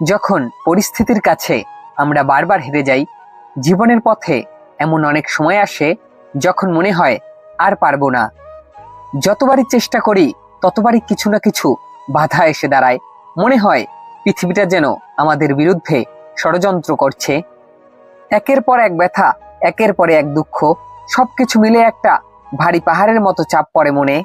যখন পরিস্থিতির কাছে আমরা বারবার হেরে যাই, জীবনের পথে এমন অনেক সময় আসে যখন মনে হয় আর পারবো না। যতবারই চেষ্টা করি ততবারই কিছু না কিছু বাধা এসে দাঁড়ায়। মনে হয় পৃথিবীটা যেন আমাদের বিরুদ্ধে ষড়যন্ত্র করছে। একের পর এক ব্যথা, একের পরে এক দুঃখ, সবকিছু মিলে একটা ভারী পাহাড়ের মতো চাপ পড়ে মনে।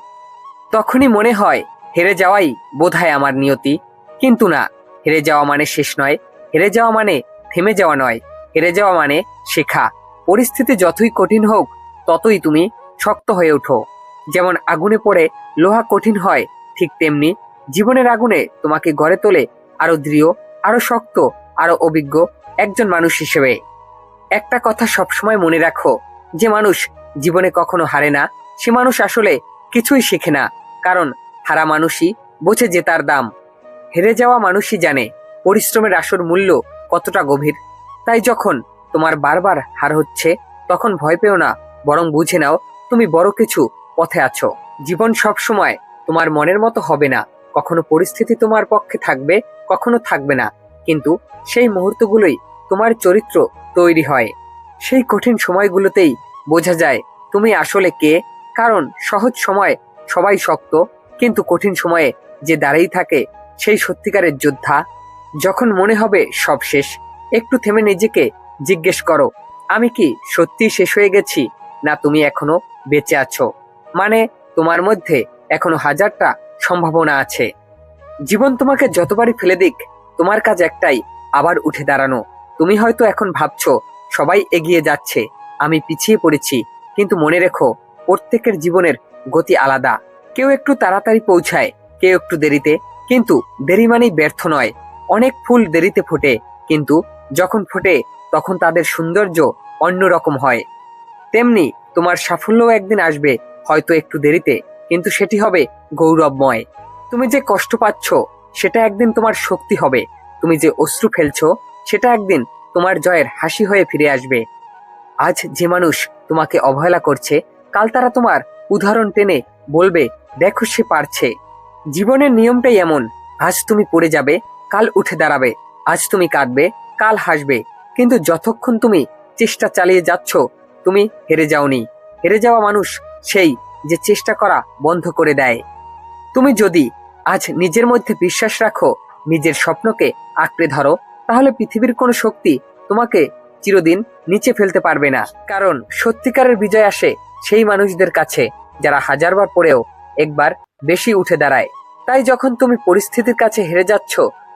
তখনই মনে হয় হেরে যাওয়াই বোধহয় আমার নিয়তি। কিন্তু না, হেরে যাওয়া মানে শেষ নয়, হেরে যাওয়া মানে থেমে যাওয়া নয়, হেরে যাওয়া মানে শেখা। পরিস্থিতি যতই কঠিন হোক ততই তুমি শক্ত হয়ে ওঠো। যেমন আগুনে পড়ে লোহা কঠিন হয়, ঠিক তেমনি জীবনের আগুনে তোমাকে গড়ে তোলে আরো দৃঢ়, আরো শক্ত, আরো অভিজ্ঞ একজন মানুষ হিসেবে। একটা কথা সবসময় মনে রাখো, যে মানুষ জীবনে কখনো হারে না সে মানুষ আসলে কিছুই শেখে না। কারণ হারা মানুষই বোঝে জেতার দাম। হেরে যাওয়া মানুষই জানে পরিশ্রমের আসল মূল্য কতটা গভীর। তাই যখন তোমার বারবার হার হচ্ছে তখন ভয় পেও না, বরং বুঝে নাও তুমি বড় কিছু পথে আছো। জীবন সব সময় তোমার মনের মতো হবে না। কখনো পরিস্থিতি তোমার পক্ষে থাকবে, কখনো থাকবে না। কিন্তু সেই মুহূর্তগুলোই তোমার চরিত্র তৈরি হয়। সেই কঠিন সময়গুলোতেই বোঝা যায় তুমি আসলে কে। কারণ সহজ সময় সবাই শক্ত, কিন্তু কঠিন সময়ে যে দাঁড়িয়ে থাকে সেই সত্যিকারের যোদ্ধা। যখন মনে হবে সব শেষ, একটু থেমে নিজেকে জিজ্ঞেস করো, আমি কি সত্যি শেষ হয়ে গেছি, না তুমি এখনো বেঁচে আছো? মানে তোমার মধ্যে এখনো হাজারটা সম্ভাবনা আছে। জীবন তোমাকে যতবারই ফেলে দিক, তোমার কাজ একটাই, আবার উঠে দাঁড়ানো। তুমি হয়তো এখন ভাবছো সবাই এগিয়ে যাচ্ছে, আমি পিছিয়ে পড়েছি। কিন্তু মনে রেখো, প্রত্যেকের জীবনের গতি আলাদা। কেউ একটু তাড়াতাড়ি পৌঁছায়, কেউ একটু দেরিতে। কিন্তু দেরি মানেই ব্যর্থ নয়। অনেক ফুল দেরিতে ফোটে, কিন্তু যখন ফোটে তখন তাদের সৌন্দর্য অন্যরকম হয়। তেমনি তোমার সাফল্যও একদিন আসবে, হয়তো একটু দেরিতে, কিন্তু সেটি হবে গৌরবময়। তুমি যে কষ্ট পাচ্ছ সেটা একদিন তোমার শক্তি হবে। তুমি যে অশ্রু ফেলছো সেটা একদিন তোমার জয়ের হাসি হয়ে ফিরে আসবে। আজ যে মানুষ তোমাকে অবহেলা করছে, কাল তারা তোমার উদাহরণ টেনে বলবে, দেখো সে পারছে। জীবনের নিয়মটাই এমন, আজ তুমি পড়ে যাবে, কাল উঠে দাঁড়াবে। আজ তুমি কাঁদবে, কাল হাসবে। কিন্তু যতক্ষণ তুমি চেষ্টা চালিয়ে যাচ্ছ, তুমি হেরে যাওনি। হেরে যাওয়া মানুষ সেই যে চেষ্টা করা বন্ধ করে দেয়। তুমি যদি আজ নিজের মধ্যে বিশ্বাস রাখো, নিজের স্বপ্নকে আঁকড়ে ধরো, তাহলে পৃথিবীর কোনো শক্তি তোমাকে চিরদিন নিচে ফেলতে পারবে না। কারণ সত্যিকারের বিজয় আসে সেই মানুষদের কাছে যারা হাজারবার পড়েও একবার বেশি উঠে দাঁড়ায়। তাই যখন তুমি পরিস্থিতির কাছে হেরে যাচ্ছ,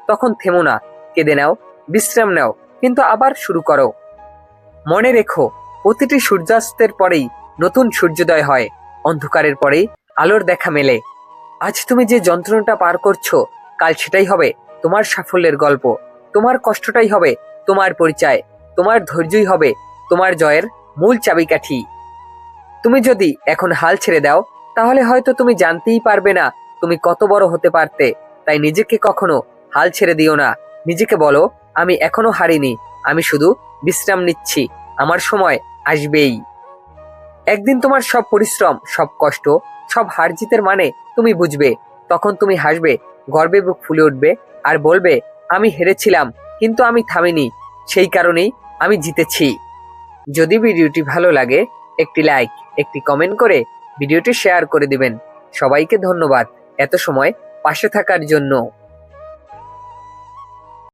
তখন থেমো না, কেঁদে নাও, বিশ্রাম নাও, কিন্তু আবার শুরু করো। মনে রেখো, প্রতিটি সূর্যাস্তের পরেই নতুন সূর্যোদয় হয়, অন্ধকারের পরেই আলোর দেখা মেলে। আজ তুমি যে যন্ত্রণাটা পার করছো, কাল সেটাই হবে তোমার সাফল্যের গল্প। তোমার কষ্টটাই হবে তোমার পরিচয়, তোমার ধৈর্যই হবে তোমার জয়ের মূল চাবিকাঠি। তুমি যদি এখন হাল ছেড়ে দাও, তাহলে হয়তো তুমি জানতেই পারবে না তুমি কত বড় হতে পারতে। তাই নিজেকে কখনো হাল ছেড়ে দিও না। নিজেকে বলো, আমি এখনো হারিনি, আমি শুধু বিশ্রাম নিচ্ছি, আমার সময় আসবেই। একদিন তোমার সব পরিশ্রম, সব কষ্ট, সব হার জিতের মানে তুমি বুঝবে। তখন তুমি হাসবে, গর্বে বুক ফুলে উঠবে, আর বলবে, আমি হেরেছিলাম কিন্তু আমি থামিনি, সেই কারণেই আমি জিতেছি। যদি ভিডিওটি ভালো লাগে, একটি লাইক, একটি কমেন্ট করে ভিডিওটি শেয়ার করে দিবেন। সবাইকে ধন্যবাদ এত সময় পাশে থাকার জন্য।